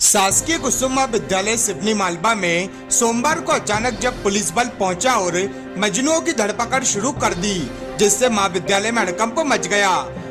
शासकीय कुसुमा विद्यालय सिवनी मालवा में सोमवार को अचानक जब पुलिस बल पहुंचा और मजनुओं की धरपकड़ शुरू कर दी, जिससे महाविद्यालय में हड़कंप मच गया।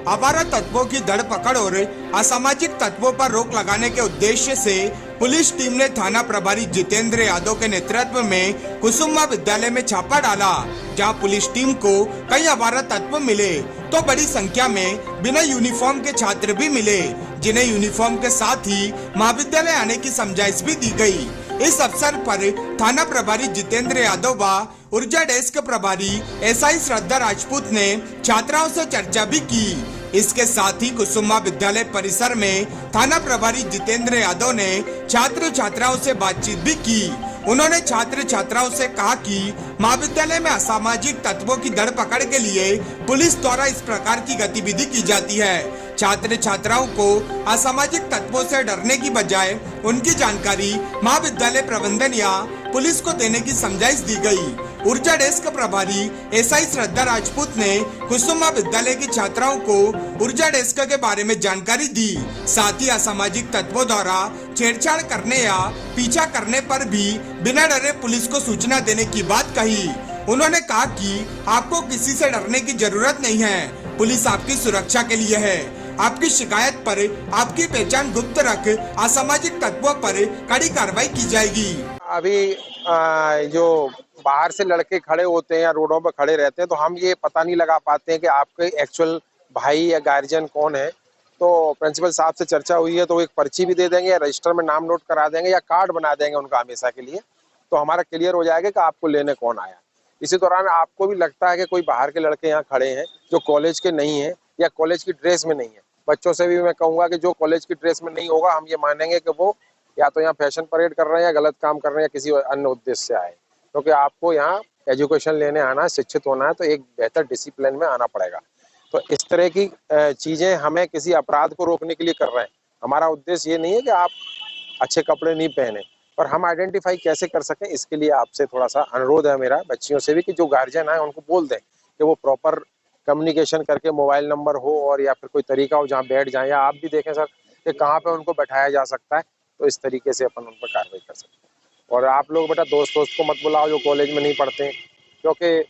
आवारा तत्वों की धरपकड़ और असामाजिक तत्वों पर रोक लगाने के उद्देश्य से पुलिस टीम ने थाना प्रभारी जितेंद्र यादव के नेतृत्व में कुसुमा विद्यालय में छापा डाला, जहां पुलिस टीम को कई आवारा तत्व मिले तो बड़ी संख्या में बिना यूनिफॉर्म के छात्र भी मिले, जिन्हें यूनिफॉर्म के साथ ही महाविद्यालय आने की समझाइश भी दी गई। इस अवसर पर थाना प्रभारी जितेंद्र यादव व ऊर्जा डेस्क प्रभारी एसआई श्रद्धा राजपूत ने छात्राओं से चर्चा भी की। इसके साथ ही कुसुमा विद्यालय परिसर में थाना प्रभारी जितेंद्र यादव ने छात्र छात्राओं से बातचीत भी की। उन्होंने छात्र छात्राओं से कहा कि महाविद्यालय में असामाजिक तत्वों की धरपकड़ के लिए पुलिस द्वारा इस प्रकार की गतिविधि की जाती है। छात्र छात्राओं को असामाजिक तत्वों से डरने की बजाय उनकी जानकारी महाविद्यालय प्रबंधन या पुलिस को देने की समझाइश दी गई। ऊर्जा डेस्क प्रभारी एसआई श्रद्धा राजपूत ने कुसुमा विद्यालय की छात्राओं को ऊर्जा डेस्क के बारे में जानकारी दी। साथ ही असामाजिक तत्वों द्वारा छेड़छाड़ करने या पीछा करने पर भी बिना डरे पुलिस को सूचना देने की बात कही। उन्होंने कहा कि आपको किसी से डरने की जरूरत नहीं है, पुलिस आपकी सुरक्षा के लिए है। आपकी शिकायत पर आपकी पहचान गुप्त रख असामाजिक तत्वों पर कड़ी कार्रवाई की जाएगी। अभी जो बाहर से लड़के खड़े होते हैं या रोडों पर खड़े रहते हैं तो हम ये पता नहीं लगा पाते हैं कि आपके एक्चुअल भाई या गार्जियन कौन है। तो प्रिंसिपल साहब से चर्चा हुई है तो वो एक पर्ची भी दे देंगे या रजिस्टर में नाम नोट करा देंगे या कार्ड बना देंगे उनका हमेशा के लिए, तो हमारा क्लियर हो जाएगा कि आपको लेने कौन आया। इसी दौरान आपको भी लगता है कि कोई बाहर के लड़के यहाँ खड़े हैं जो कॉलेज के नहीं है या कॉलेज की ड्रेस में नहीं है, बच्चों से भी मैं कहूँगा कि जो कॉलेज की ड्रेस में नहीं होगा हम ये मानेंगे कि वो या तो यहाँ फैशन परेड कर रहे हैं या गलत काम कर रहे हैं या किसी अन्य उद्देश्य से आए, क्योंकि आपको यहाँ एजुकेशन लेने आना है, शिक्षित होना है तो एक बेहतर डिसिप्लिन में आना पड़ेगा। तो इस तरह की चीजें हमें किसी अपराध को रोकने के लिए कर रहे हैं। हमारा उद्देश्य ये नहीं है कि आप अच्छे कपड़े नहीं पहने, पर हम आइडेंटिफाई कैसे कर सकें इसके लिए आपसे थोड़ा सा अनुरोध है मेरा, बच्चियों से भी, कि जो गार्जियन आए उनको बोल दें कि वो प्रॉपर कम्युनिकेशन करके मोबाइल नंबर हो और या फिर कोई तरीका हो जहाँ बैठ जाए, या आप भी देखें सर कि कहाँ पे उनको बैठाया जा सकता है, तो इस तरीके से अपन उन पर कार्रवाई कर सकते हैं। और आप लोग बेटा दोस्त को मत बुलाओ जो कॉलेज में नहीं पढ़ते हैं, क्योंकि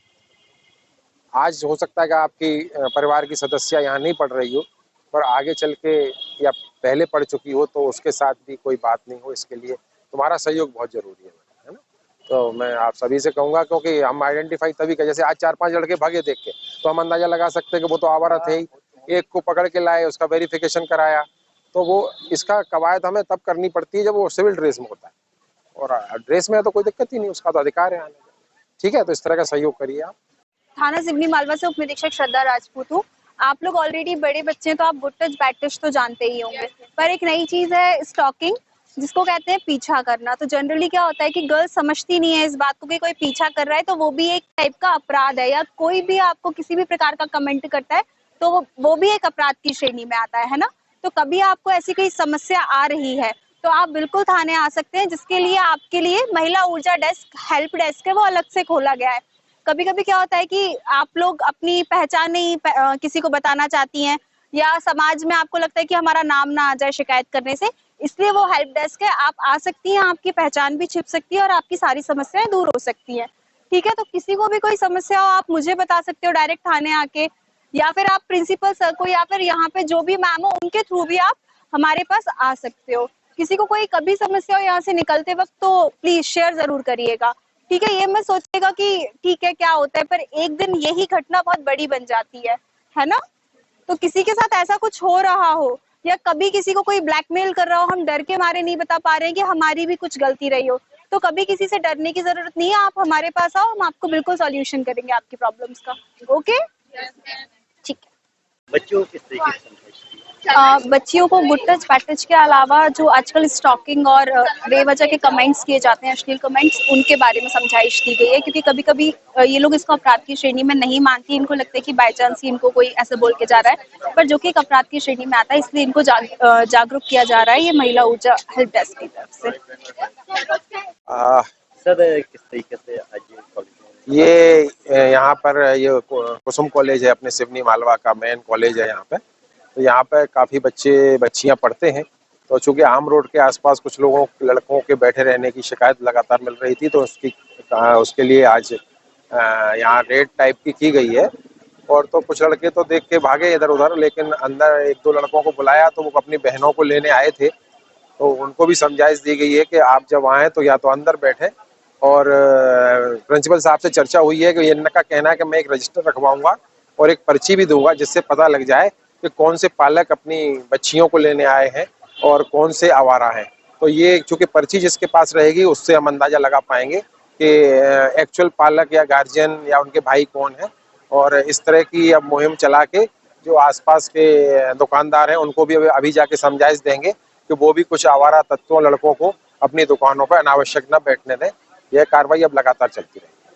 आज हो सकता है कि आपकी परिवार की सदस्य यहाँ नहीं पढ़ रही हो, पर आगे चल के या पहले पढ़ चुकी हो तो उसके साथ भी कोई बात नहीं हो, इसके लिए तुम्हारा सहयोग बहुत जरूरी है ना। तो मैं आप सभी से कहूँगा, क्योंकि हम आइडेंटिफाई तभी कर, जैसे आज 4-5 लड़के भागे देख के तो हम अंदाजा लगा सकते हैं कि वो तो आवारा थे ही, एक को पकड़ के लाए, उसका वेरिफिकेशन कराया, तो वो इसका कवायद हमें तब करनी पड़ती है जब वो सिविल ड्रेस में होता है, और ड्रेस में है तो कोई दिक्कत ही नहीं, उसका तो अधिकार है आने का। ठीक है, तो इस तरह का सहयोग करिए आप। थाना सिवनी मालवा से उप निरीक्षक श्रद्धा राजपूत हूँ। आप लोग ऑलरेडी बड़े बच्चे हैं तो आप गुड टच बैड टच तो जानते ही होंगे, पर एक नई चीज है स्टॉकिंग, जिसको कहते हैं पीछा करना। तो जनरली क्या होता है कि गर्ल्स समझती नहीं है इस बात को कि कोई पीछा कर रहा है तो वो भी एक टाइप का अपराध है, या कोई भी आपको किसी भी प्रकार का कमेंट करता है तो वो भी एक अपराध की श्रेणी में आता है ना। तो कभी आपको ऐसी कोई समस्या आ रही है तो आप बिल्कुल थाने आ सकते हैं, जिसके लिए आपके लिए महिला ऊर्जा डेस्क हेल्प डेस्क है वो अलग से खोला गया है। कभी कभी क्या होता है कि आप लोग अपनी पहचान नहीं किसी को बताना चाहती हैं, या समाज में आपको लगता है कि हमारा नाम ना आ जाए शिकायत करने से, इसलिए वो हेल्प डेस्क है। आप आ सकती हैं, आपकी पहचान भी छिप सकती है और आपकी सारी समस्याएं दूर हो सकती हैं। ठीक है, तो किसी को भी कोई समस्या हो आप मुझे बता सकते हो डायरेक्ट थाने आके, या फिर आप प्रिंसिपल सर को या फिर यहाँ पे जो भी मैम हो उनके थ्रू भी आप हमारे पास आ सकते हो। किसी को कोई कभी समस्या हो यहाँ से निकलते वक्त तो प्लीज शेयर जरूर करिएगा। ठीक है, ये मैं सोचेगा कि ठीक है क्या होता है, पर एक दिन यही घटना बहुत बड़ी बन जाती है ना। तो किसी के साथ ऐसा कुछ हो रहा हो या कभी किसी को कोई ब्लैकमेल कर रहा हो, हम डर के मारे नहीं बता पा रहे हैं कि हमारी भी कुछ गलती रही हो, तो कभी किसी से डरने की जरूरत नहीं है। आप हमारे पास आओ, हम आपको बिल्कुल सॉल्यूशन करेंगे आपकी प्रॉब्लम्स का। ओके, ठीक है। बच्चों को किस तरीके से समझाइए? बच्चियों को गुड टच बैड टच के अलावा जो आजकल स्टॉकिंग और बेवजह के कमेंट्स किए जाते हैं, अश्लील कमेंट्स, उनके बारे में समझाइश दी गई है, क्योंकि कभी कभी ये लोग इसको अपराध की श्रेणी में नहीं मानती। इनको लगता है कि बाय चांस ही इनको कोई ऐसे बोल के जा रहा है, पर जो कि एक अपराध की श्रेणी में आता है, इसलिए इनको जागरूक किया जा रहा है ये महिला ऊर्जा हेल्प डेस्क की तरफ से। सर किस तरीके से आज कॉलेज ये यहाँ पर ये कुसुम कॉलेज है, अपने सिवनी मालवा का मेन कॉलेज है यहाँ पे। तो यहाँ पे काफ़ी बच्चे बच्चियाँ पढ़ते हैं तो चूंकि आम रोड के आसपास कुछ लोगों लड़कों के बैठे रहने की शिकायत लगातार मिल रही थी, तो उसके लिए आज यहाँ रेड टाइप की गई है। और तो कुछ लड़के तो देख के भागे इधर उधर, लेकिन अंदर एक दो लड़कों को बुलाया तो वो अपनी बहनों को लेने आए थे, तो उनको भी समझाइश दी गई है कि आप जब आए तो या तो अंदर बैठे। और प्रिंसिपल साहब से चर्चा हुई है कि इनका कहना है कि मैं एक रजिस्टर रखवाऊंगा और एक पर्ची भी दूंगा, जिससे पता लग जाए कि कौन से पालक अपनी बच्चियों को लेने आए हैं और कौन से आवारा हैं। तो ये चूंकि पर्ची जिसके पास रहेगी उससे हम अंदाजा लगा पाएंगे कि एक्चुअल पालक या गार्जियन या उनके भाई कौन है। और इस तरह की अब मुहिम चला के जो आसपास के दुकानदार हैं उनको भी अभी जाके समझाइश देंगे कि वो भी कुछ आवारा तत्वों लड़कों को अपनी दुकानों पर अनावश्यक न बैठने दें। यह कार्रवाई अब लगातार चलती रहेगी।